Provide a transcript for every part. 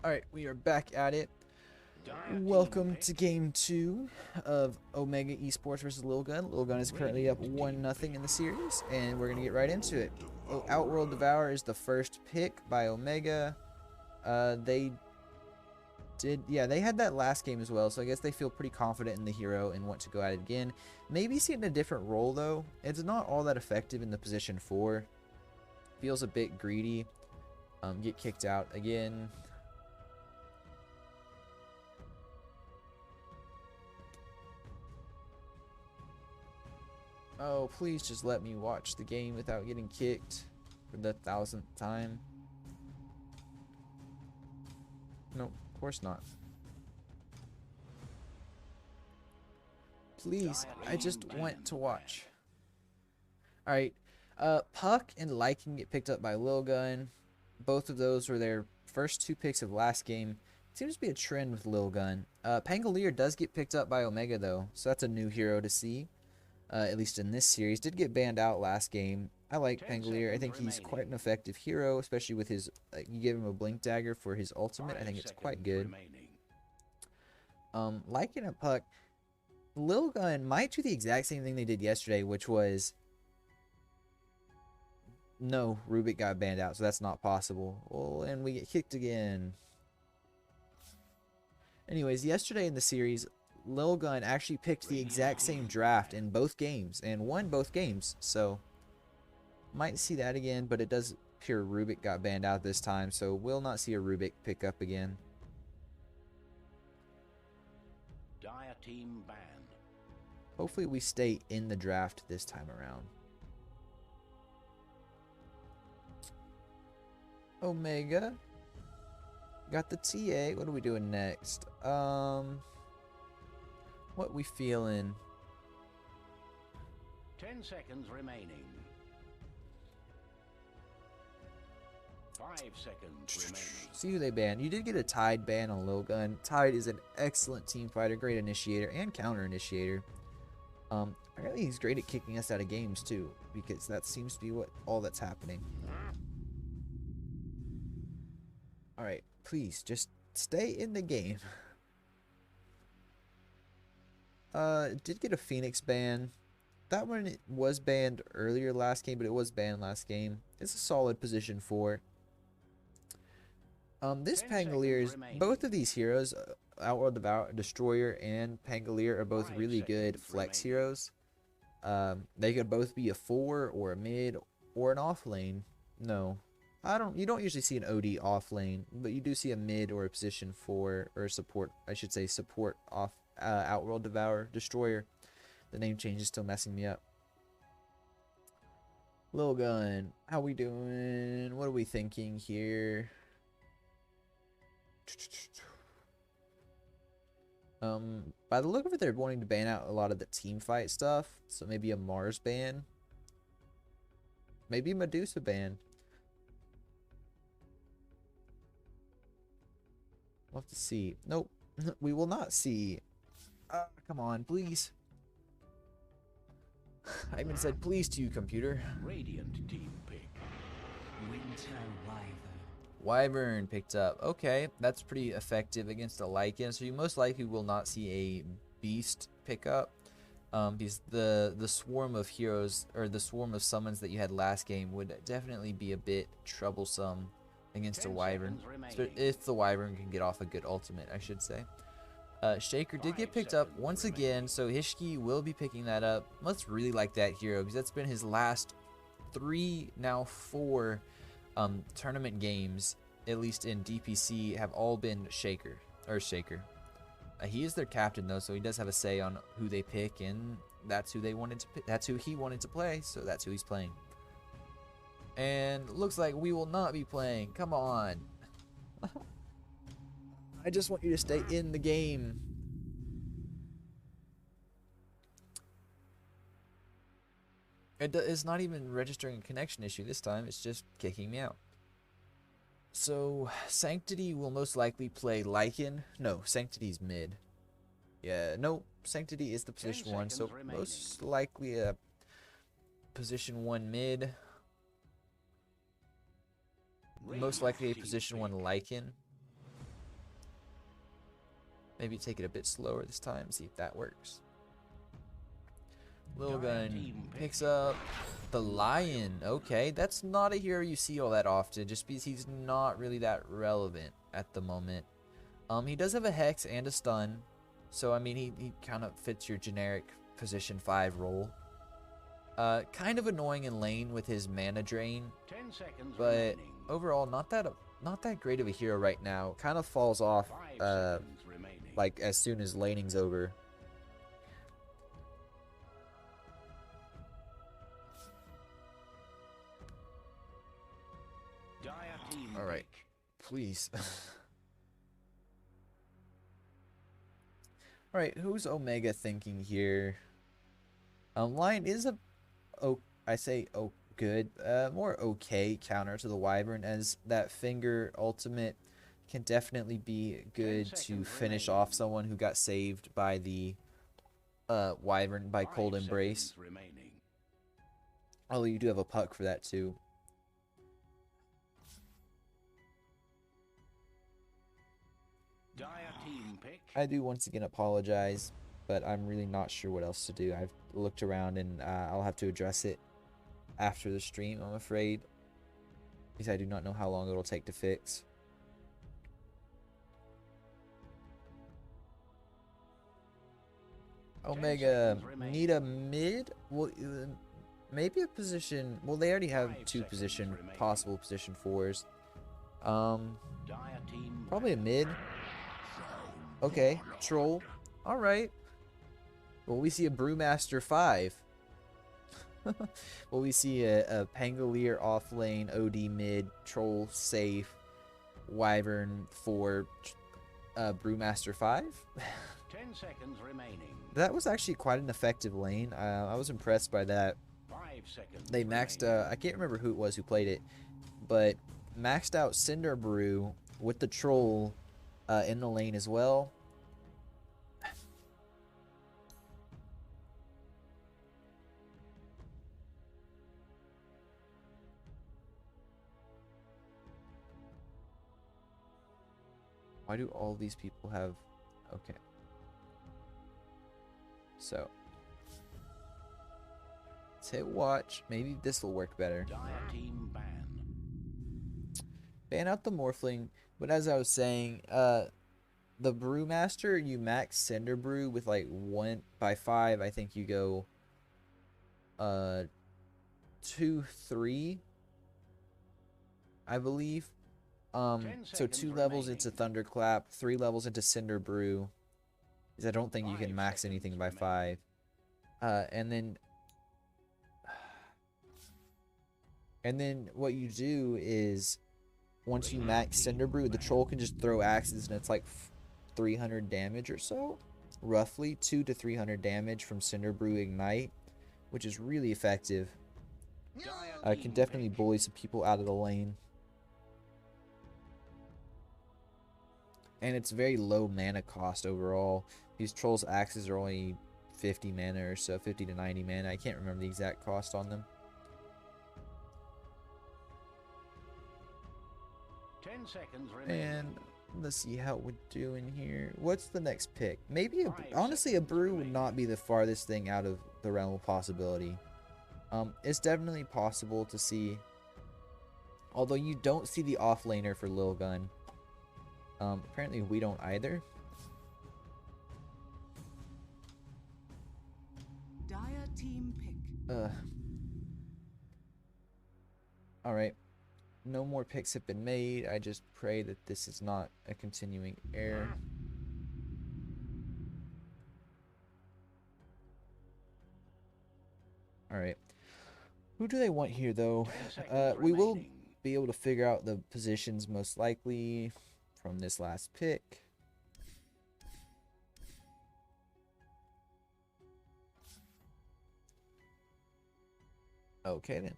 Alright, we are back at it. Welcome to game 2 of Omega Esports versus Lilgun. Lilgun is currently up 1-0 in the series, and we're going to get right into it. Outworld Devour is the first pick by Omega. They had that last game as well, so I guess they feel pretty confident in the hero and want to go at it again. Maybe see it in a different role, though. It's not all that effective in the position 4. Feels a bit greedy. Get kicked out again. Oh, please just let me watch the game without getting kicked for the 1000th time. No, of course not. Please, I just want to watch. Alright, Puck and Lycan get picked up by Lilgun. Both of those were their first 2 picks of last game. Seems to be a trend with Lilgun. Pangolier does get picked up by Omega though, so that's a new hero to see. At least in this series. Did get banned out last game. I like Pangolier. I think he's quite an effective hero, especially with his, you give him a Blink Dagger for his ultimate. I think it's quite good. Liking a Puck, Lilgun might do the exact same thing they did yesterday, which was, no, Rubik got banned out, so that's not possible. Well, and we get kicked again. Anyways, yesterday in the series, Lilgun actually picked the exact same draft in both games and won both games, so might see that again, but it does appear Rubik got banned out this time, so we'll not see a Rubik pick up again. Dire team banned. Hopefully we stay in the draft this time around. Omega got the TA. What are we doing next? What we feeling? 10 seconds remaining. 5 seconds remaining. See who they banned. You did get a Tide ban on Lilgun. Tide is an excellent team fighter, great initiator and counter initiator. Apparently he's great at kicking us out of games too, because that seems to be all that's happening. Alright, please just stay in the game. Did get a Phoenix ban. That one was banned earlier last game, but it was banned last game. It's a solid position 4. This Pangolier is, both of these heroes, Outworld Destroyer and Pangolier, are both really good flex heroes. They could both be a 4 or a mid or an off lane. No, you don't usually see an OD off lane, but you do see a mid or a position 4 or support. I should say support off. Outworld Destroyer. The name change is still messing me up. Lilgun, how we doing? What are we thinking here? By the look of it, they're wanting to ban out a lot of the team fight stuff. So maybe a Mars ban. Maybe a Medusa ban. We'll have to see. Nope. We will not see. Come on, please. I even said please to you, computer. Radiant team pick. Winter Wyvern. Wyvern picked up. Okay, that's pretty effective against a Lycan. So you most likely will not see a Beast pick up. Because the swarm of heroes, or the swarm of summons that you had last game would definitely be a bit troublesome against a Wyvern. If the Wyvern can get off a good ultimate, I should say. Shaker did get picked up once again, so Hishki will be picking that up. Must really like that hero, because that's been his last 3, now 4 tournament games, at least in DPC, have all been Shaker. He is their captain though, so he does have a say on who they pick, and that's who they wanted to pick. That's who he wanted to play, so that's who he's playing. And looks like we will not be playing. Come on. I just want you to stay in the game. It's not even registering a connection issue this time. It's just kicking me out. So, Sanctity will most likely play Lycan. No, Sanctity's mid. Yeah, no, Sanctity is the position 1. So, most likely a position 1 mid. Most likely a position 1 Lycan. Maybe take it a bit slower this time, see if that works. Dire Lilgun team pick. picks up the Lion. Okay, that's not a hero you see all that often, just because he's not really that relevant at the moment. He does have a Hex and a Stun, so I mean he kind of fits your generic position 5 role. Kind of annoying in lane with his mana drain, 10 seconds but remaining. overall not that great of a hero right now. Kind of falls off 5 seconds remaining. like as soon as laning's over. Dire team All right, pick. please. All right, who's Omega thinking here? Lion is good, more okay counter to the Wyvern, as that finger ultimate can definitely be good to seconds finish remaining. off someone who got saved by the Wyvern by 5 Cold Embrace. seconds remaining. Although you do have a puck for that too. Dire team pick. I do once again apologize, but I'm really not sure what else to do. I've looked around and I'll have to address it after the stream, I'm afraid, because I do not know how long it'll take to fix. Omega seconds remaining. need a mid? Well, maybe a position. Well, they already have 5 two seconds position remaining. possible position 4s. Dire team Probably a mid. Okay, troll. All right. Well, we see a Brewmaster 5. Well, we see a Pangolier off lane, OD mid, troll safe, Wyvern for Brewmaster 5. 10 seconds remaining. That was actually quite an effective lane. I was impressed by that. 5 seconds. They maxed, remaining. I can't remember who it was who played it, but maxed out Cinder Brew with the troll in the lane as well. Why do all these people have... Okay. So. Let's hit watch. Maybe this will work better. Dire team ban. Ban out the Morphling. But as I was saying, the Brewmaster, you max Cinder Brew with like 1 by 5. I think you go 2, 3. I believe. 10 So 2 seconds levels into remaining. Thunderclap, 3 levels into Cinder Brew. Because I don't think you can 5 max anything seconds by remaining. 5. And then what you do is, once you max Cinder Brew, the troll can just throw axes and it's like 300 damage or so. Roughly 200 to 300 damage from Cinder Brew Ignite, which is really effective. Dire Can team definitely pick. bully some people out of the lane. And it's very low mana cost overall. These trolls' axes are only 50 mana or so, 50 to 90 mana. I can't remember the exact cost on them. 10 seconds remaining. And let's see how we're doing here. What's the next pick? Maybe, 5 honestly, a seconds brew would remaining. not be the farthest thing out of the realm of possibility. It's definitely possible to see. Although you don't see the offlaner for Lilgun. Apparently we don't either. Dire team pick. Alright. No more picks have been made. I just pray that this is not a continuing error. Alright. Who do they want here, though? 10 seconds We will remaining. be able to figure out the positions most likely from this last pick. Okay, then.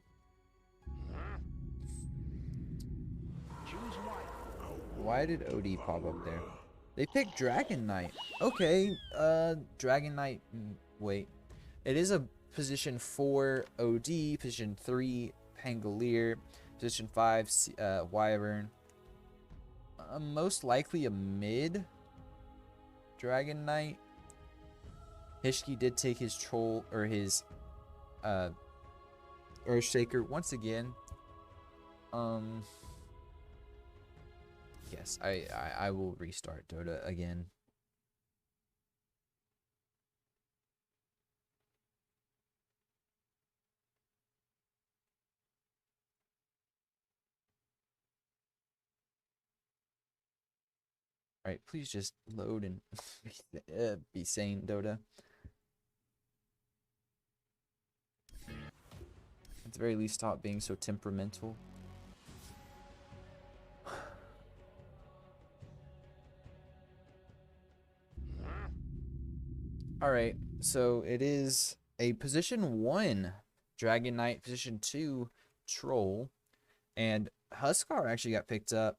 Choose one. Why did OD pop up there? They picked Dragon Knight. Okay, Dragon Knight. Wait. It is a position 4 OD, position 3 Pangolier, position 5 Wyvern. Most likely a mid Dragon Knight. Hishki did take his troll or his Earthshaker once again. Yes, I will restart Dota again. Alright, please just load and be sane, Dota. At the very least, stop being so temperamental. Alright, so it is a position 1 Dragon Knight, position 2 Troll, and Huskar actually got picked up.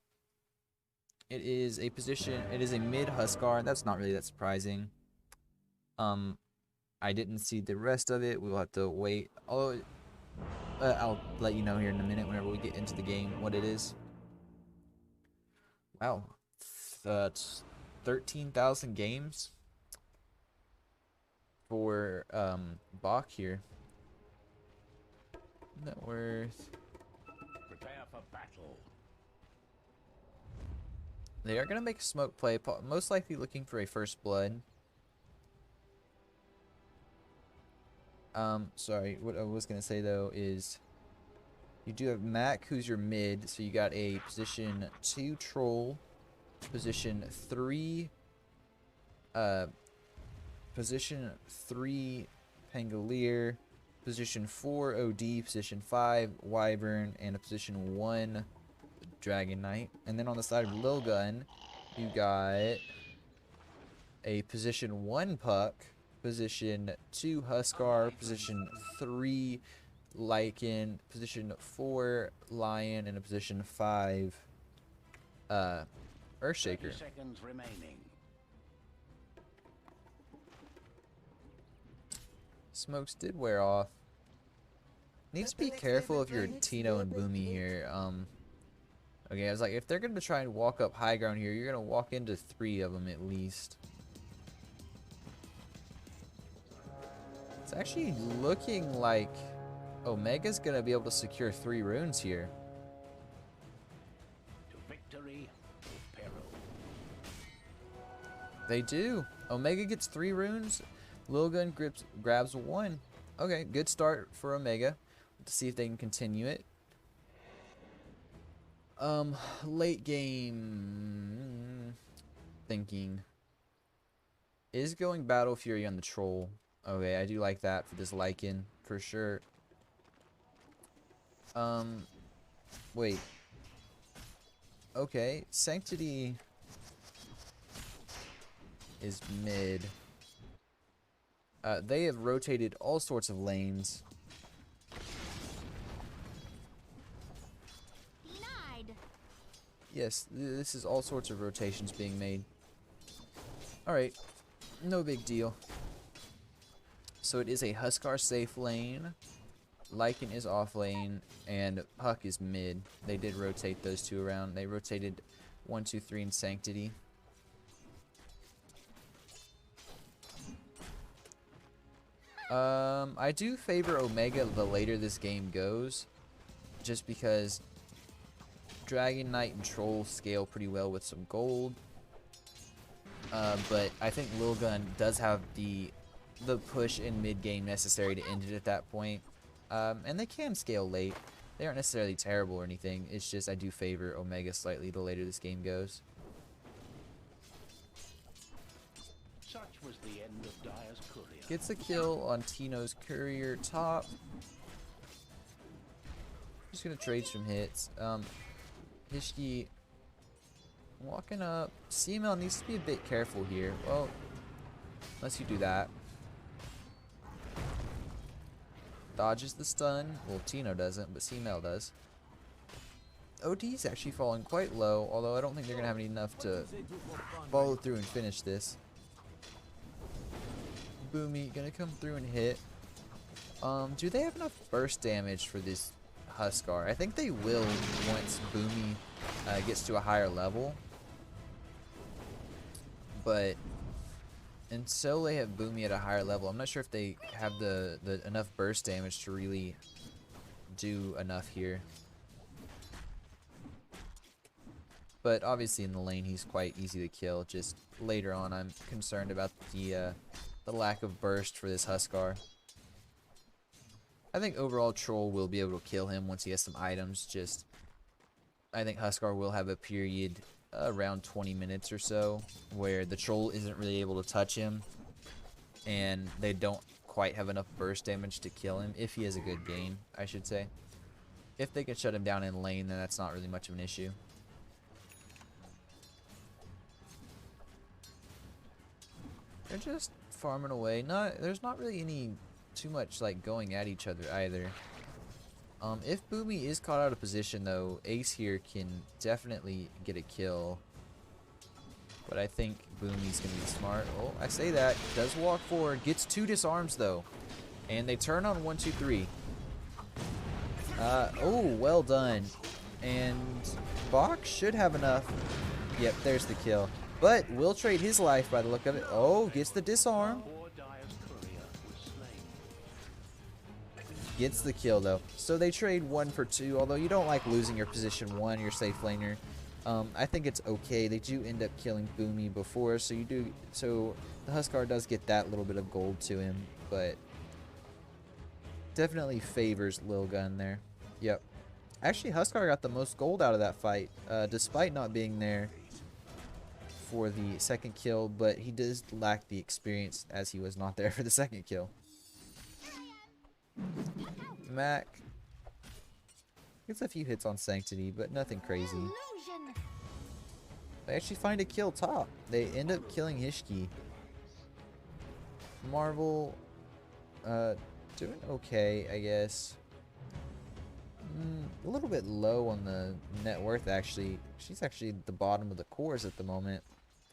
It is a mid Huskar. That's not really that surprising. I didn't see the rest of it. We'll have to wait. I'll let you know here in a minute whenever we get into the game what it is. Wow. That's 13,000 games for Bach here. Net worth. Prepare for battle. They are going to make a smoke play, most likely looking for a first blood. Sorry, what I was going to say though is you do have Mac, who's your mid, so you got a position 2 Troll, position 3 Pangolier, position 4 OD, position 5 Wyvern, and a position 1 Dragon Knight. And then on the side of Lilgun, you got a position 1 Puck, position 2 Huskar, position 3 Lycan, position 4 Lion, and a position 5 Earthshaker. 30 seconds remaining. Smokes did wear off. Needs to be careful if you're Tino and Boomy here. Okay, I was like, if they're gonna try and walk up high ground here, you're gonna walk into 3 of them at least. It's actually looking like Omega's gonna be able to secure 3 runes here. To victory or peril. They do. Omega gets 3 runes. Lilgun grabs 1. Okay, good start for Omega. To see if they can continue it. Late game thinking is going Battle Fury on the Troll. Okay, I do like that for this Lycan for sure. Wait. Okay, Sanctity is mid. They have rotated all sorts of lanes. Yes, this is all sorts of rotations being made. Alright, no big deal. So it is a Huskar safe lane, Lycan is off lane, and Puck is mid. They did rotate those 2 around. They rotated 1, 2, 3 in Sanctity. I do favor Omega the later this game goes, just because Dragon Knight and Troll scale pretty well with some gold. But I think Lilgun does have the push in mid game necessary to end it at that point. And they can scale late. They aren't necessarily terrible or anything. It's just I do favor Omega slightly the later this game goes. Such was the end of Dire's courier. Gets a kill on Tino's courier top. Just gonna trade some hits. Hishki walking up. CML needs to be a bit careful here. Well, unless you do that. Dodges the stun. Well, Tino doesn't, but CML does. OD's actually falling quite low, although I don't think they're gonna have enough to follow through and finish this. Boomy gonna come through and hit. Do they have enough burst damage for this Huskar? I think they will once Boomy gets to a higher level. But And so they have Boomy at a higher level. I'm not sure if they have the enough burst damage to really do enough here. But obviously in the lane he's quite easy to kill. Just later on I'm concerned about the lack of burst for this Huskar. I think overall Troll will be able to kill him once he has some items. Just I think Huskar will have a period around 20 minutes or so where the Troll isn't really able to touch him and they don't quite have enough burst damage to kill him if he has a good game, I should say. If they can shut him down in lane, then that's not really much of an issue. They're just farming away. There's not really any too much like going at each other either. If Boomy is caught out of position though, Ace here can definitely get a kill. But I think Boomy's gonna be smart. Oh, I say that. Does walk forward, gets 2 disarms though. And they turn on 1, 2, 3. Oh, well done. And Bach should have enough. Yep, there's the kill. But will trade his life by the look of it. Oh, gets the disarm. Gets the kill though. So they trade 1 for 2, although you don't like losing your position 1, your safe laner. I think it's okay. They do end up killing Boomy before, so the Huskar does get that little bit of gold to him, but definitely favors Lilgun there. Yep. Actually, Huskar got the most gold out of that fight, despite not being there for the second kill, but he does lack the experience as he was not there for the second kill. Mac gets a few hits on Sanctity, but nothing crazy. They actually find a kill top. They end up killing Hishki. Marvel, doing okay, I guess. A little bit low on the net worth, actually. She's actually at the bottom of the cores at the moment.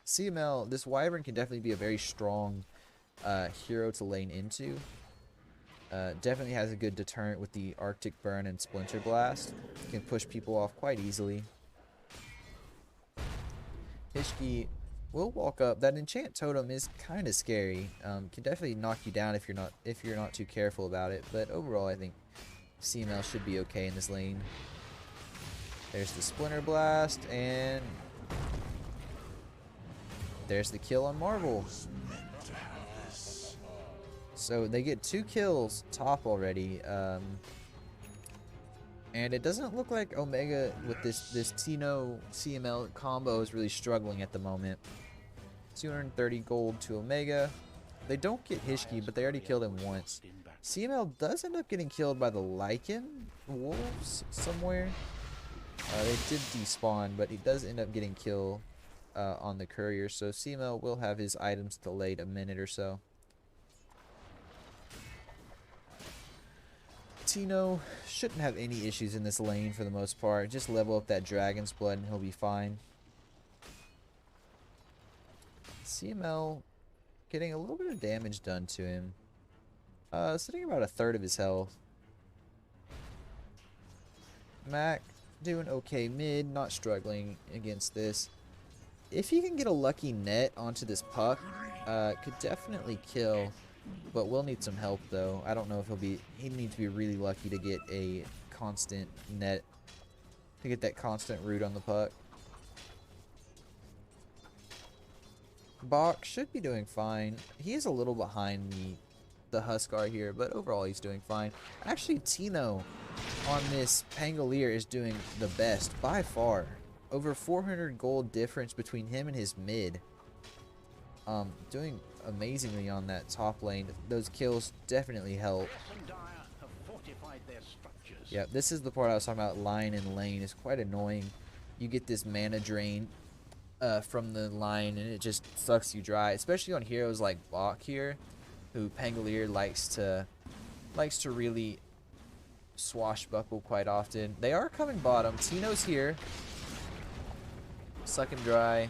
CML, this Wyvern can definitely be a very strong hero to lane into. Definitely has a good deterrent with the Arctic Burn and Splinter Blast. Can push people off quite easily. Hishki will walk up. That enchant totem is kind of scary. Can definitely knock you down if you're not too careful about it. But overall, I think CML should be okay in this lane. There's the Splinter Blast, and there's the kill on Marvel. So they get 2 kills top already. And it doesn't look like Omega with this Tino CML combo is really struggling at the moment. 230 gold to Omega. They don't get Hishki, but they already killed him once. CML does end up getting killed by the Lycan wolves somewhere. They did despawn, but he does end up getting killed on the courier. So CML will have his items delayed a minute or so. Tino shouldn't have any issues in this lane for the most part. Just level up that Dragon's Blood and he'll be fine. CML getting a little bit of damage done to him. Sitting about 1/3 of his health. Mac doing okay mid, not struggling against this. If he can get a lucky net onto this puck, could definitely kill. But we'll need some help though. I don't know if he needs to be really lucky to get a constant net, to get that constant root on the puck. Bach should be doing fine. He is a little behind the Huskar here, but overall he's doing fine. Actually, Tino on this Pangolier is doing the best by far. Over 400 gold difference between him and his mid. Doing amazingly on that top lane. Those kills definitely help. Yeah, this is the part I was talking about. Line and lane is quite annoying. You get this mana drain from the line and it just sucks you dry, especially on heroes like Bach here, who Pangolier likes to really swashbuckle quite often. They are coming bottom. Tino's here, sucking dry.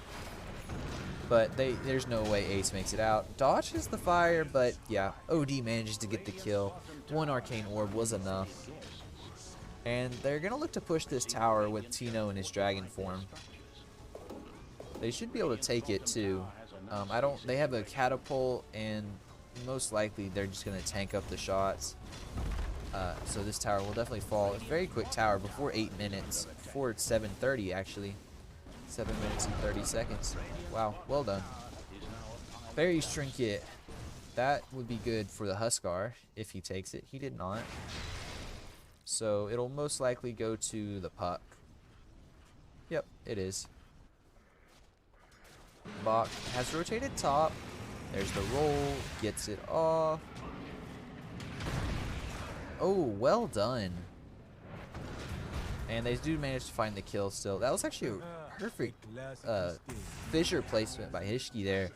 But there's no way Ace makes it out. Dodges the fire, but yeah, OD manages to get the kill. 1 Arcane Orb was enough. And they're going to look to push this tower with Tino in his dragon form. They should be able to take it too. I don't. They have a catapult, and most likely they're just gonna tank up the shots. So this tower will definitely fall. It's a very quick tower before 8 minutes. Before 7:30 actually. 7 minutes and 30 seconds. Wow, well done. Fairy Trinket. That would be good for the Huskar if he takes it. He did not. So it'll most likely go to the puck. Yep, it is. Bach has rotated top. There's the roll. Gets it off. Oh, well done. And they do manage to find the kill still. That was actually a perfect fissure placement by Hishki there.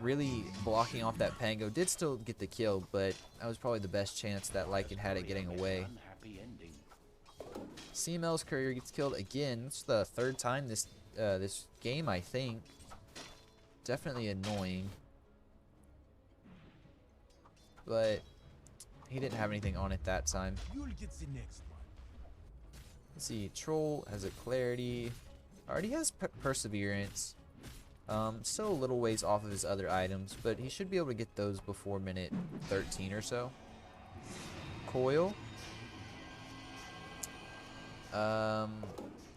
Really blocking off that Pango. Did still get the kill, but that was probably the best chance that Lycan had at getting away. CML's courier gets killed again. It's the third time this this game, I think. Definitely annoying. But he didn't have anything on it that time. Let's see. Troll has a clarity. Already has perseverance. Still a little ways off of his other items, but he should be able to get those before minute 13 or so. Coil.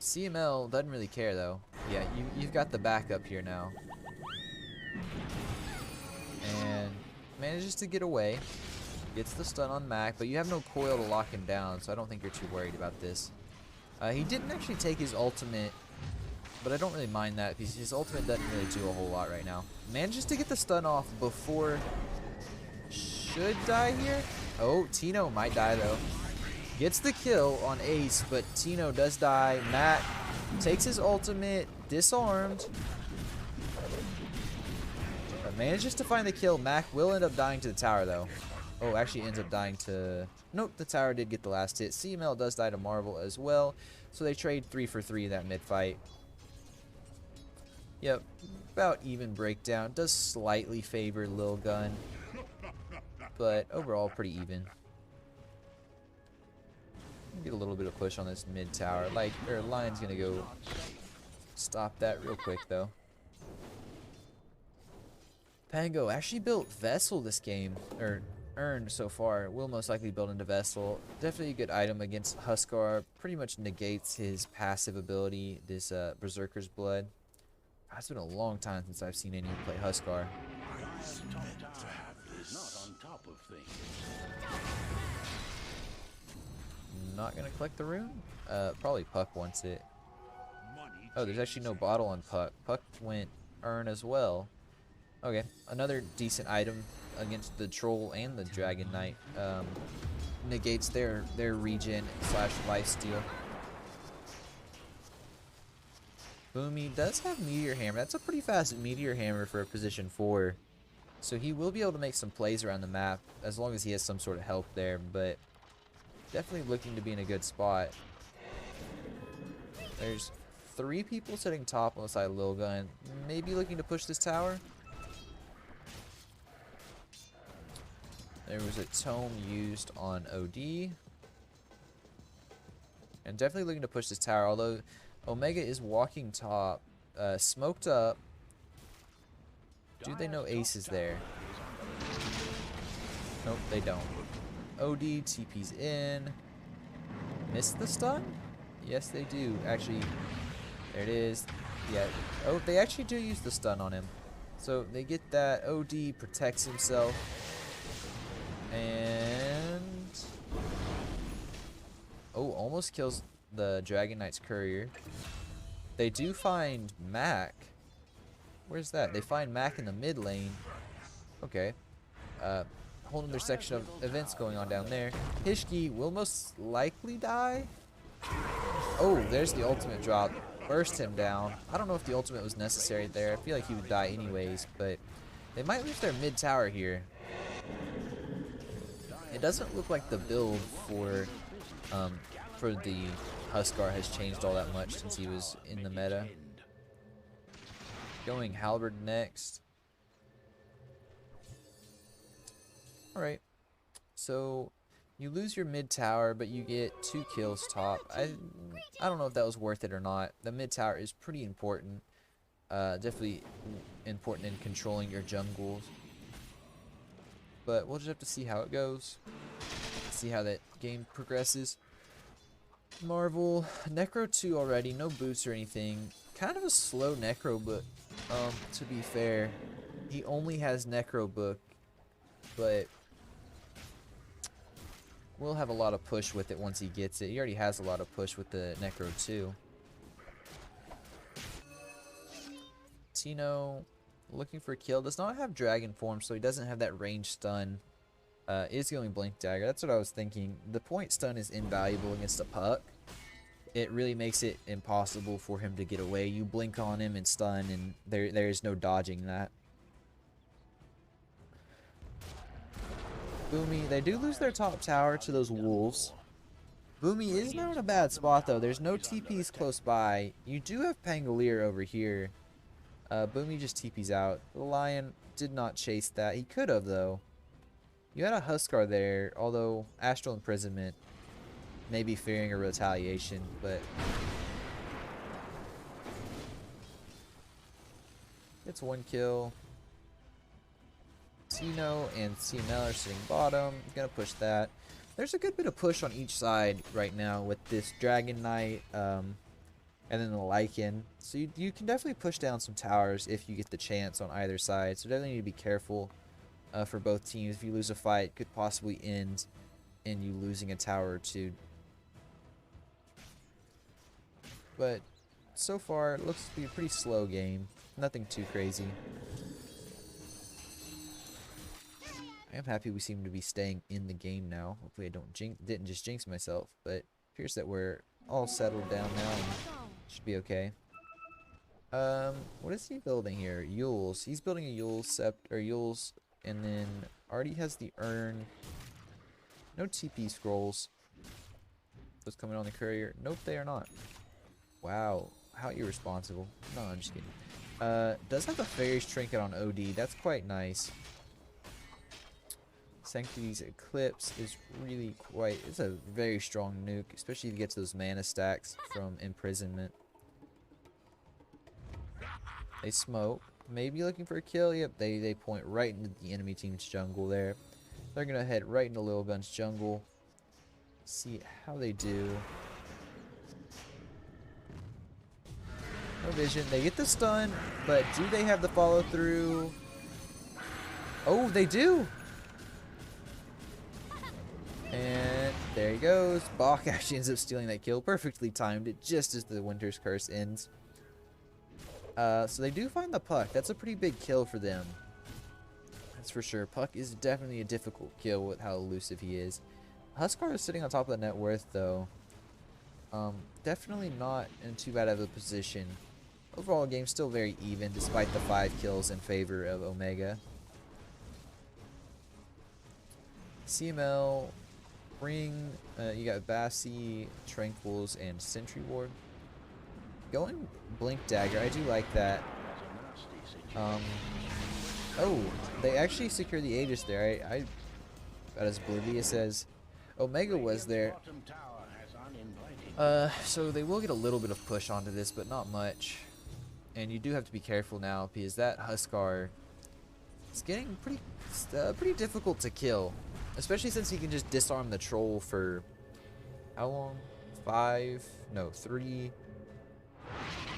CML doesn't really care though. Yeah, you've got the backup here now. And manages to get away. Gets the stun on Mac, but you have no coil to lock him down, so I don't think you're too worried about this. He didn't actually take his ultimate, but I don't really mind that because his ultimate doesn't really do a whole lot right now. Manages to get the stun off before should die here. Oh, Tino might die though. Gets the kill on Ace, but Tino does die. Matt takes his ultimate, disarmed. But manages to find the kill. Mac will end up dying to the tower though. Oh, actually ends up dying to... Nope, the tower did get the last hit. CML does die to Marvel as well. So they trade 3 for 3 that mid-fight. Yep, about even breakdown. Does slightly favor Lilgun. But overall, pretty even. Get a little bit of push on this mid-tower. Lion's going to go stop that real quick, though. Pango actually built Vessel this game. Or... earned so far. Will most likely build into Vessel. Definitely a good item against Huskar. Pretty much negates his passive ability, this Berserker's Blood. It's been a long time since I've seen anyone play Huskar. Not gonna collect the rune? Probably Puck wants it. Oh, there's actually no bottle on Puck. Puck went Earn as well. Okay, another decent item against the Troll and the Dragon Knight. Negates their regen / lifesteal. Boomy does have Meteor Hammer. That's a pretty fast Meteor Hammer for a position 4. So he will be able to make some plays around the map as long as he has some sort of help there. But definitely looking to be in a good spot. There's 3 people sitting top on the side of Lilgun. Maybe looking to push this tower. There was a tome used on OD. And definitely looking to push this tower, although Omega is walking top. Smoked up. Do they know Ace is there? Nope, they don't. OD, TP's in. Missed the stun? Yes, they do. Actually, there it is. Yeah. Oh, they actually do use the stun on him. So they get that. OD protects himself. And... oh, almost kills the Dragon Knight's courier. They do find Mac. Where's that? They find Mac in the mid lane. Okay. Whole other section of events going on down there. Hishki will most likely die. Oh, there's the ultimate drop. Burst him down. I don't know if the ultimate was necessary there. I feel like he would die anyways, but they might lose their mid tower here. It doesn't look like the build for the Huskar has changed all that much since he was in the meta. Going Halberd next. Alright. So you lose your mid tower, but you get 2 kills top. I don't know if that was worth it or not. The mid tower is pretty important. Definitely important in controlling your jungles. But we'll just have to see how it goes. See how that game progresses. Marvel, Necro 2 already, no boots or anything. Kind of a slow Necro book, to be fair. He only has Necro book, but we'll have a lot of push with it once he gets it. He already has a lot of push with the Necro 2. Tino, looking for a kill, does not have dragon form, so he doesn't have that range stun. Is going blink dagger. That's what I was thinking. The point stun is invaluable against a puck. It really makes it impossible for him to get away. You blink on him and stun, and there is no dodging that. Boomy, they do lose their top tower to those wolves. Boomy is not in a bad spot though. There's no TPs close by. You do have Pangolier over here. Boomy just TPs out. The Lion did not chase that. He could have though. You had a Huskar there, although Astral Imprisonment, maybe fearing a retaliation, but it's 1 kill. Tino and CML are sitting bottom. Gonna push that. There's a good bit of push on each side right now with this Dragon Knight, and then the Lycan. So you can definitely push down some towers if you get the chance on either side. So definitely need to be careful for both teams. If you lose a fight, it could possibly end in you losing a tower or two. But so far, it looks to be a pretty slow game. Nothing too crazy. I am happy we seem to be staying in the game now. Hopefully I didn't just jinx myself, but it appears that we're all settled down now and should be okay. What is he building here? Yules. He's building a Yules, and then already has the urn. No TP scrolls. Those coming on the courier. Nope, they are not. Wow, how irresponsible. No, I'm just kidding. Does have a Fairy's Trinket on OD. That's quite nice. Sanctity's Eclipse is really quite... It's a very strong nuke, especially if you get to those mana stacks from Imprisonment. They smoke. Maybe looking for a kill. Yep, they point right into the enemy team's jungle there. They're going to head right into Lilgun's jungle. See how they do. No vision. They get the stun, but do they have the follow through? Oh, they do. And there he goes. Bach actually ends up stealing that kill. Perfectly timed it just as the Winter's Curse ends. So they do find the Puck. That's a pretty big kill for them. That's for sure. Puck is definitely a difficult kill with how elusive he is. Huskar is sitting on top of the net worth though. Definitely not in too bad of a position. Overall game still very even despite the 5 kills in favor of Omega. CML, Ring, you got Bassi, Tranquils, and Sentry Ward. Going Blink Dagger, I do like that. Oh, they actually secure the Aegis there. I about as oblivious as Omega was there. So they will get a little bit of push onto this, but not much. And you do have to be careful now because that Huskar is getting pretty difficult to kill, especially since he can just disarm the troll for how long? 3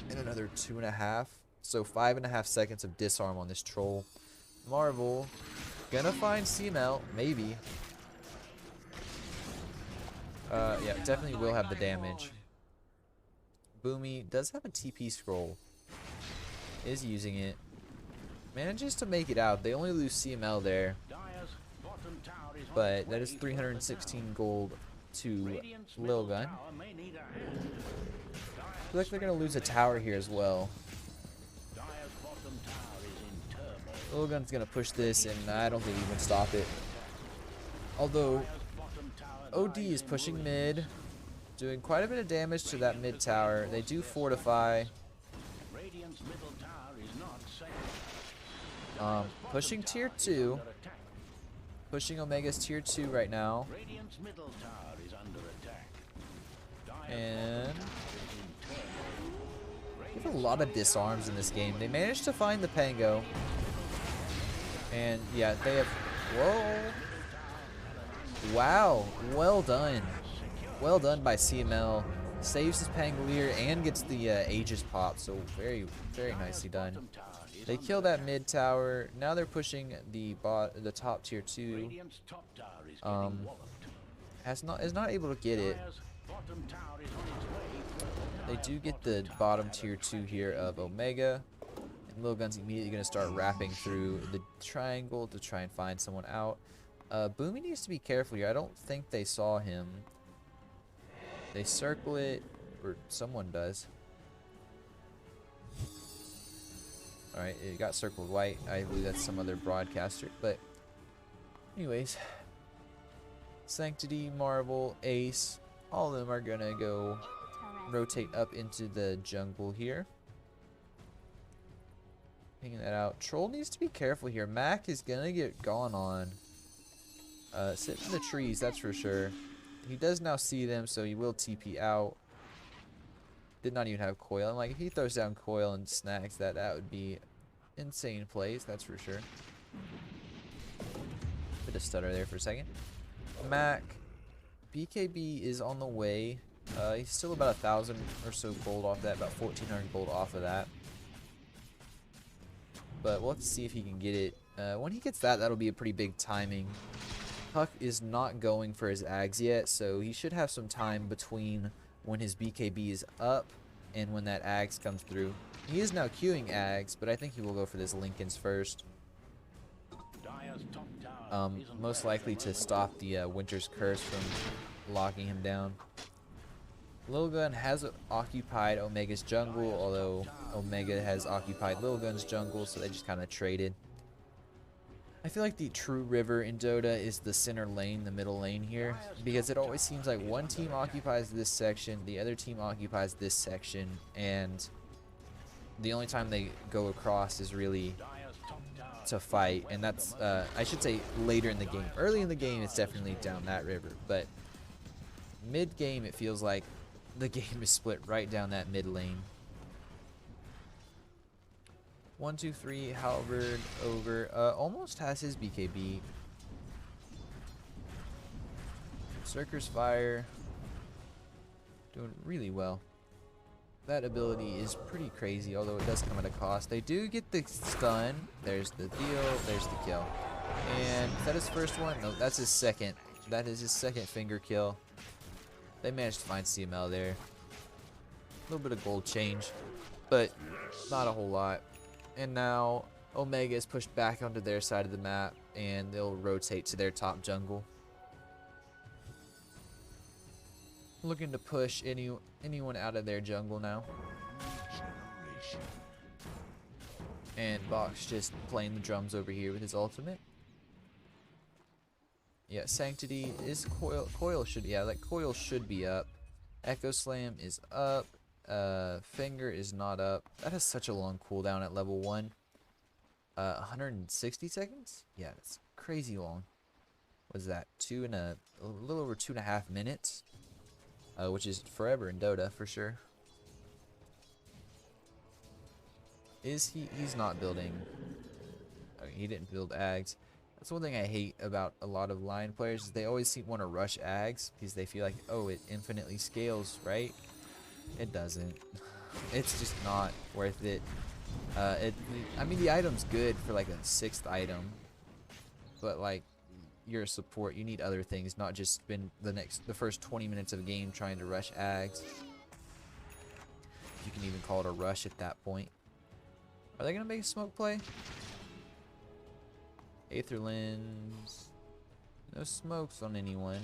and another 2.5. So 5.5 seconds of disarm on this troll. Marvel gonna find CML, maybe. Yeah, definitely will have the damage. Boomy does have a TP scroll. Is using it. Manages to make it out. They only lose CML there. But that is 316 gold to Lilgun. Looks like they're going to lose a tower here as well. Lilgun's going to push this, and I don't think he can stop it. Although, OD is pushing mid, doing quite a bit of damage to that mid tower. They do fortify. Pushing tier 2. Pushing Omega's tier 2 right now. And There's a lot of disarms in this game. They managed to find the Pango. And yeah, they have... Whoa. Wow. Well done. Well done by CML. Saves his Pangolier and gets the Aegis pop. So very, very nicely done. They kill that mid tower. Now they're pushing the top tier 2. Is not able to get it. They do get the bottom tier 2 here of Omega. And Lilgun's immediately going to start wrapping through the triangle to try and find someone out. Boomy needs to be careful here. I don't think they saw him. They circle it, or someone does. Alright, it got circled white. I believe that's some other broadcaster. But anyways, Sanctity, Marvel, Ace, all of them are going to go rotate up into the jungle here. Hanging that out. Troll needs to be careful here. Mac is going to get gone on. Sit in the trees, that's for sure. He does now see them, so he will TP out. Did not even have coil. And like, if he throws down coil and snags that, that would be insane plays, that's for sure. Bit of stutter there for a second. Mac, BKB is on the way. He's still about 1,000 or so gold off that, about 1,400 gold off of that. But we'll have to see if he can get it. When he gets that, that'll be a pretty big timing. Huck is not going for his Ags yet, so he should have some time between when his BKB is up and when that Ags comes through. He is now queuing Ags, but I think he will go for this Lincoln's first. Most likely to stop the Winter's Curse from locking him down. Lilgun has occupied Omega's jungle, although Omega has occupied Lilgun's jungle, so they just kind of traded. I feel like the true river in Dota is the center lane, the middle lane here, because it always seems like one team occupies this section, the other team occupies this section, and the only time they go across is really to fight, and that's, I should say, later in the game. Early in the game, it's definitely down that river, but mid-game, it feels like the game is split right down that mid lane. 1, 2, 3, Halberd over. Almost has his BKB. Circus Fire. Doing really well. That ability is pretty crazy, although it does come at a cost. They do get the stun. There's the deal. There's the kill. And is that his first one? No, that's his second. That is his second finger kill. They managed to find CML there. A little bit of gold change, but not a whole lot. And now Omega is pushed back onto their side of the map, and they'll rotate to their top jungle. Looking to push anyone out of their jungle now. And Box just playing the drums over here with his ultimate. Yeah, Sanctity is coil. Coil should, yeah, like coil should be up. Echo Slam is up. Finger is not up. That has such a long cooldown at level 1. 160 seconds? Yeah, it's crazy long. What is that? A little over 2.5 minutes. Which is forever in Dota for sure. He's not building. He didn't build Ags. That's one thing I hate about a lot of Lion players is they always want to rush Ags because they feel like, oh, it infinitely scales, right? It doesn't. It's just not worth it. I mean, the item's good for like a 6th item, but like, you're a support. You need other things, not just spend the first 20 minutes of a game trying to rush Ags. You can even call it a rush at that point. Are they gonna make a smoke play? Aether Lens. No smokes on anyone.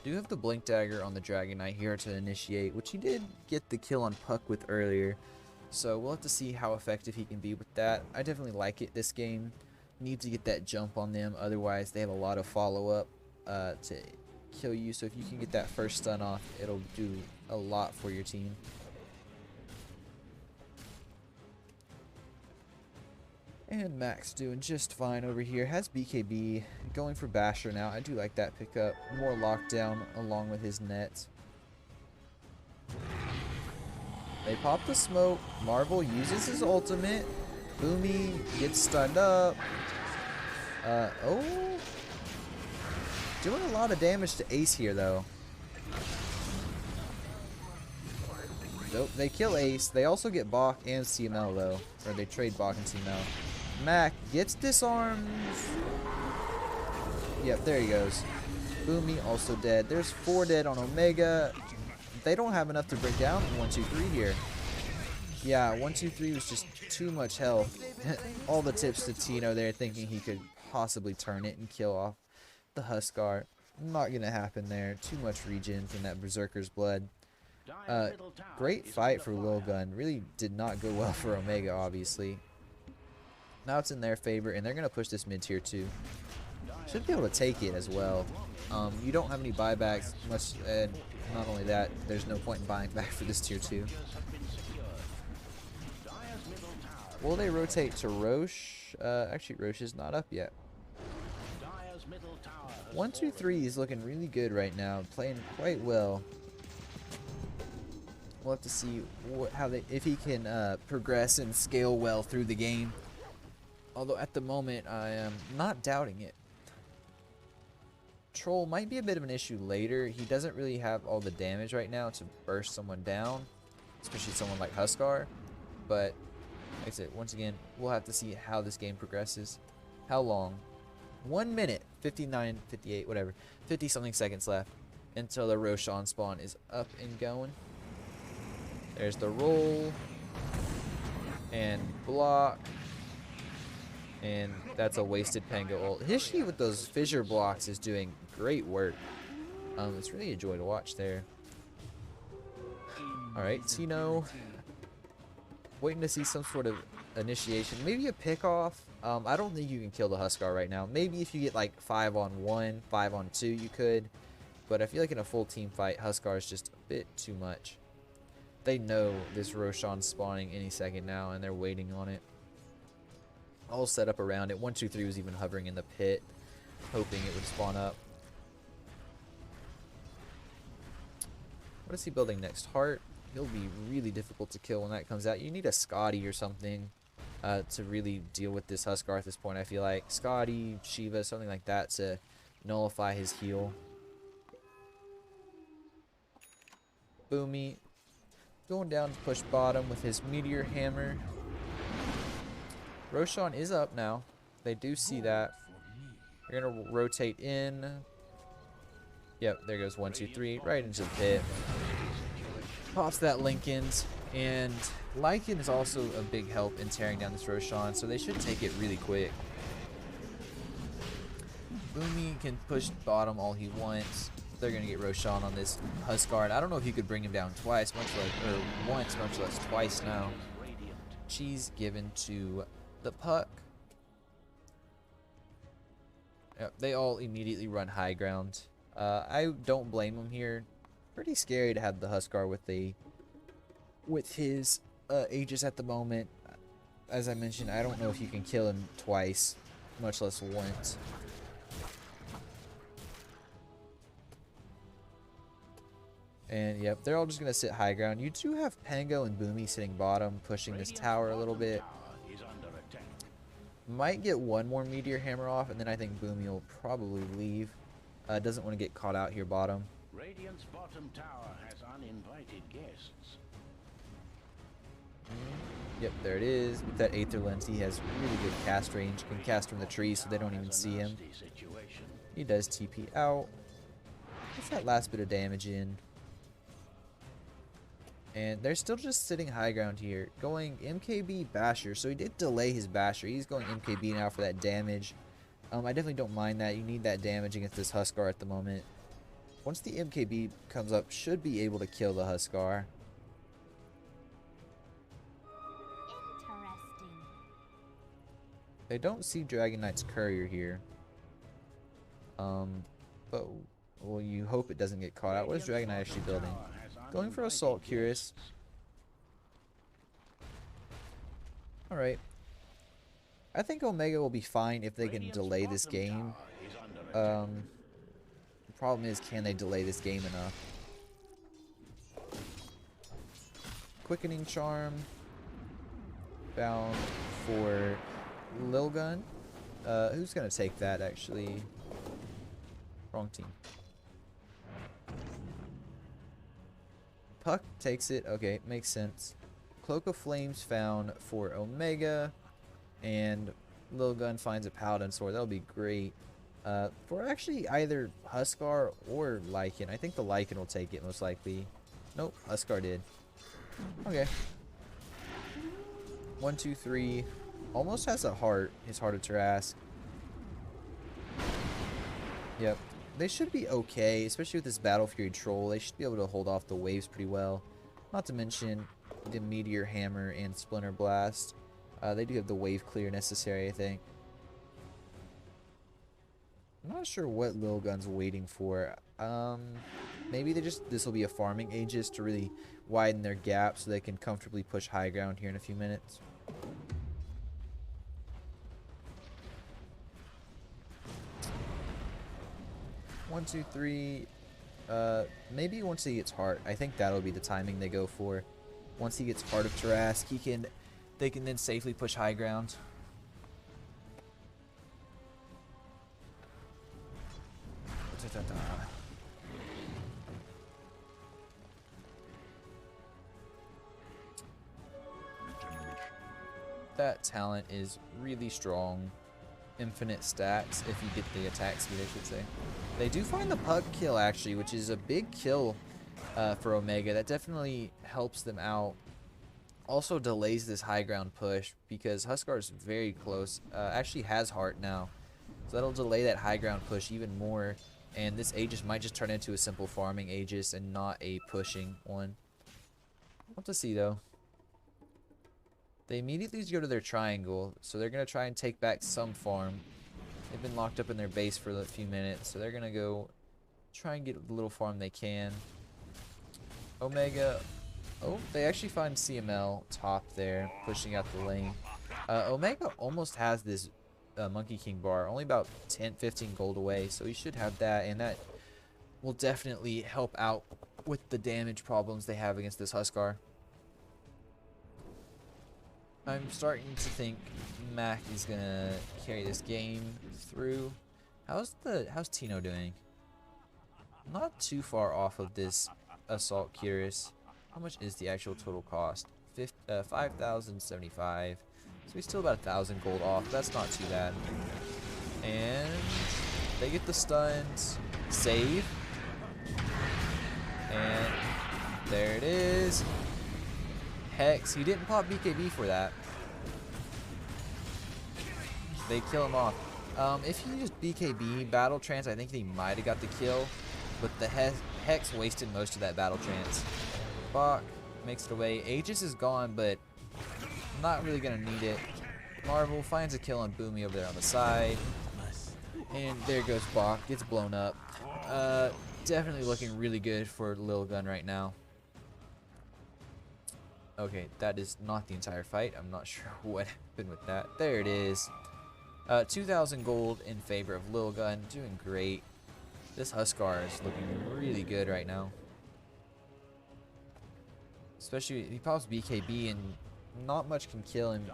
Do have the Blink Dagger on the Dragon Knight here to initiate, which he did get the kill on Puck with earlier. So we'll have to see how effective he can be with that. I definitely like it this game. Need to get that jump on them, otherwise they have a lot of follow-up to kill you. So if you can get that first stun off, it'll do a lot for your team. And Max doing just fine over here. Has BKB going for Basher now. I do like that pickup. More lockdown along with his net. They pop the smoke. Marvel uses his ultimate. Boomy gets stunned up. Oh. Doing a lot of damage to Ace here, though. Nope, they kill Ace. They also get Bach and CML, though. Or they trade Bach and CML. Mac gets disarmed. Yep, there he goes. Boomy also dead. There's 4 dead on Omega. They don't have enough to break down 1, 2, 3 here. Yeah, 1, 2, 3 was just too much health. All the tips to Tino there, thinking he could possibly turn it and kill off the Huskar. Not gonna happen there. Too much regen from that Berserker's blood. Great fight for Lilgun. Really did not go well for Omega, obviously. Now it's in their favor, and they're gonna push this mid tier 2. Should be able to take it as well. You don't have any buybacks much, and not only that, there's no point in buying back for this tier 2. Will they rotate to Roche? Actually, Roche is not up yet. 1, 2, 3 is looking really good right now, playing quite well. We'll have to see if he can progress and scale well through the game. Although at the moment, I am not doubting it. Troll might be a bit of an issue later. He doesn't really have all the damage right now to burst someone down, especially someone like Huskar. But like I said, once again, we'll have to see how this game progresses. How long? 1 minute, 59, 58, whatever. 50 something seconds left until the Roshan spawn is up and going. There's the roll and block. And that's a wasted Pango ult. Hishi with those fissure blocks is doing great work. It's really a joy to watch there. Alright, Tino. Waiting to see some sort of initiation. Maybe a pick off. I don't think you can kill the Huskar right now. Maybe if you get like 5-on-1, 5-on-2 you could. But I feel like in a full team fight, Huskar is just a bit too much. They know this Roshan's spawning any second now, and they're waiting on it. All set up around it. 1, 2, 3 was even hovering in the pit, hoping it would spawn up. What is he building next? Heart. He'll be really difficult to kill when that comes out. You need a Scotty or something to really deal with this Huskar at this point, I feel like. Scotty, Shiva, something like that to nullify his heal. Boomy going down to push bottom with his Meteor Hammer. Roshan is up now. They do see that. They're going to rotate in. Yep, there goes 1, 2, 3. Right into the pit. Pops that Linken's. And Lycan is also a big help in tearing down this Roshan, so they should take it really quick. Boomy can push bottom all he wants. They're going to get Roshan on this Huskar. I don't know if you could bring him down twice, once, much less twice now. Cheese given to the puck. Yep, they all immediately run high ground. I don't blame them here. Pretty scary to have the Huskar with his Aegis at the moment. As I mentioned, I don't know if you can kill him twice, much less once. And yep, they're all just going to sit high ground. You do have Pango and Boomy sitting bottom, pushing this tower a little bit. Might get one more Meteor Hammer off, and then I think Boomy will probably leave. Doesn't want to get caught out here bottom. Radiant's bottom tower has uninvited guests. Yep, there it is. With that Aether Lens, he has really good cast range. Can cast from the tree so they don't even see him. He does TP out. Gets that last bit of damage in. And they're still just sitting high ground here. Going MKB Basher. So he did delay his Basher. He's going MKB now for that damage. I definitely don't mind that. You need that damage against this Huskar at the moment. Once the MKB comes up, should be able to kill the Huskar. Interesting. They don't see Dragon Knight's Courier here. But well, you hope it doesn't get caught out. What is Dragon Knight actually building? Going for Assault Curious. Alright. I think Omega will be fine if they can delay this game. The problem is, can they delay this game enough? Quickening Charm found for Lilgun. Who's gonna take that actually? Wrong team. Puck takes it. Okay, makes sense. Cloak of Flames found for Omega, and Lilgun finds a Paladin Sword. That'll be great. For actually either Huskar or Lycan. I think the Lycan will take it most likely. Nope, Huskar did. Okay. 1, 2, 3. Almost has a heart. His Heart of Tarrasque. Yep. They should be okay, especially with this Battle Fury Troll. They should be able to hold off the waves pretty well. Not to mention the Meteor Hammer and Splinter Blast. They do have the wave clear necessary, I think. I'm not sure what Lilgun's waiting for. Maybe this will be a farming Aegis to really widen their gap so they can comfortably push high ground here in a few minutes. One, two, three. Maybe once he gets Heart. I think that'll be the timing they go for. Once he gets Heart of Tarrasque, they can then safely push high ground. That talent is really strong. Infinite stacks if you get the attack speed, I should say. They do find the Puck kill actually, which is a big kill for Omega. That definitely helps them out. Also delays this high ground push because Huskar is very close. Actually has Heart now. So that'll delay that high ground push even more. And this Aegis might just turn into a simple farming Aegis and not a pushing one. We'll have to see though. They immediately go to their triangle, so they're going to try and take back some farm. They've been locked up in their base for a few minutes, so they're going to go try and get the little farm they can. Omega, oh, they actually find CML top there, pushing out the lane. Omega almost has this Monkey King bar, only about 10-15 gold away, so he should have that, and that will definitely help out with the damage problems they have against this Huskar. I'm starting to think Mac is gonna carry this game through. How's Tino doing? Not too far off of this Assault Cuirass. How much is the actual total cost? 5,075. So he's still about 1,000 gold off. That's not too bad. And they get the stuns. Save. And there it is. Hex. He didn't pop BKB for that. They kill him off. If he used BKB Battle Trance, I think he might have got the kill. But the Hex wasted most of that Battle Trance. Bach makes it away. Aegis is gone, but not really going to need it. Marvel finds a kill on Boomy over there on the side. And there goes Bach. Gets blown up. Definitely looking really good for Lilgun right now. Okay, that is not the entire fight. I'm not sure what happened with that. There it is. 2,000 gold in favor of Lilgun. Doing great. This Huskar is looking really good right now. Especially, he pops BKB and not much can kill him.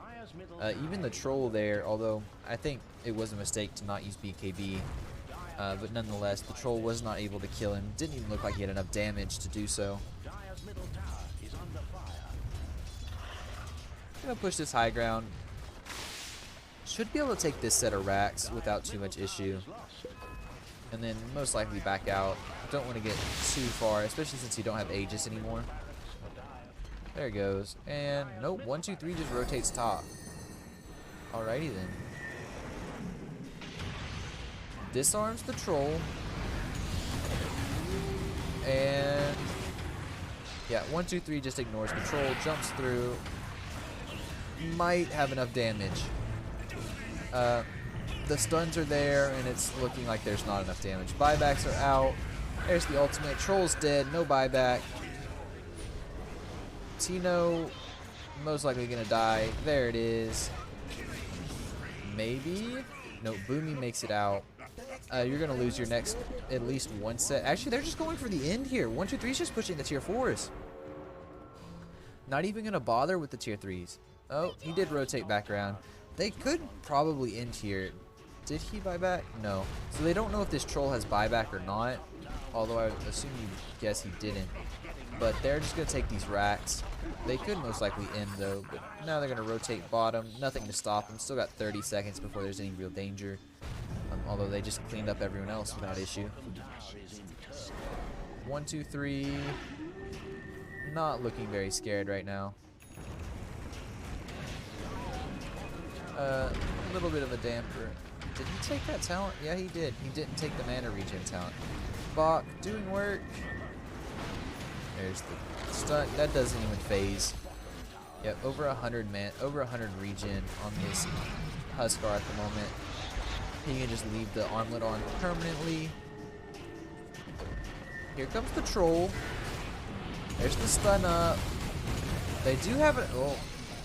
Even the troll there, although I think it was a mistake to not use BKB. But nonetheless, the troll was not able to kill him. Didn't even look like he had enough damage to do so. Gonna push this high ground. Should be able to take this set of racks without too much issue. And then most likely back out. Don't want to get too far, especially since you don't have Aegis anymore. There it goes. And nope, 1, 2, 3 just rotates top. Alrighty then. Disarms the troll. And yeah, 1, 2, 3 just ignores the troll, jumps through. Might have enough damage. The stuns are there, and it's looking like there's not enough damage. Buybacks are out. There's the ultimate. Troll's dead. No buyback. Tino most likely gonna die. There it is. Maybe. No, Boomy makes it out. You're gonna lose your next at least one set. Actually, they're just going for the end here. 1, 2, 3 is just pushing the tier 4s. Not even going to bother with the tier 3s. Oh, he did rotate back around. They could probably end here. Did he buy back? No. So they don't know if this troll has buyback or not. Although I assume you guess he didn't. But they're just going to take these racks. They could most likely end though. But now they're going to rotate bottom. Nothing to stop them. Still got 30 seconds before there's any real danger. Although they just cleaned up everyone else without issue. 1, 2, 3. Not looking very scared right now. A little bit of a damper. Did he take that talent? Yeah, he did. He didn't take the mana regen talent. Bach doing work. There's the stun. That doesn't even phase. Yep, over 100 regen on this Huskar at the moment. He can just leave the armlet on permanently. Here comes the troll. There's the stun up. They do have it. Oh,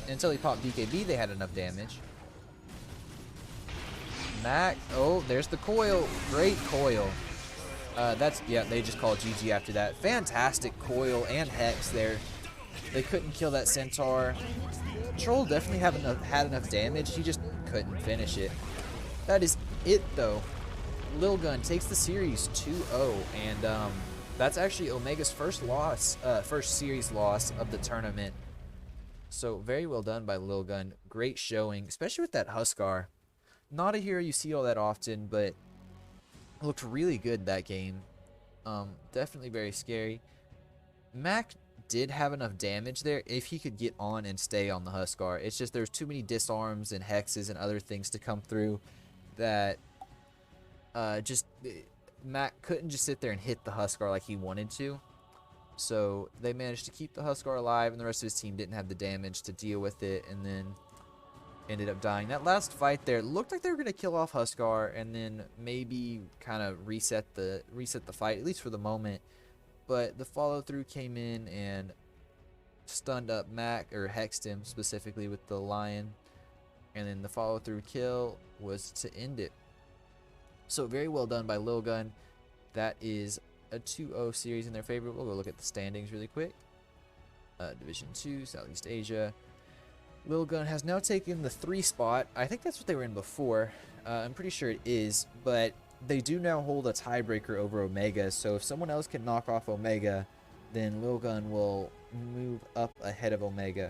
until he popped DKB, they had enough damage. Mac. Oh, there's the coil. Great coil. Yeah, they just called GG after that. Fantastic coil and hex there. They couldn't kill that centaur. Troll definitely had enough damage. He just couldn't finish it. That is it though. Lilgun takes the series 2-0, and that's actually Omega's first series loss of the tournament. So very well done by Lilgun. Great showing, especially with that Huskar. Not a hero you see all that often, but looked really good that game. Definitely very scary. Mac did have enough damage there if he could get on and stay on the Huskar. It's just there's too many disarms and hexes and other things to come through that Mac couldn't just sit there and hit the Huskar like he wanted to. So they managed to keep the Huskar alive, and the rest of his team didn't have the damage to deal with it, and then ended up dying. That last fight there looked like they were going to kill off Huskar and then maybe kind of reset the fight, at least for the moment. But the follow through came in and stunned up Mac, or hexed him specifically with the lion, and then the follow through kill was to end it. So very well done by Lilgun. That is a 2-0 series in their favor. We'll go look at the standings really quick. Division 2, Southeast Asia. Lilgun has now taken the 3 spot. I think that's what they were in before. I'm pretty sure it is, but they do now hold a tiebreaker over Omega. So if someone else can knock off Omega, then Lilgun will move up ahead of Omega.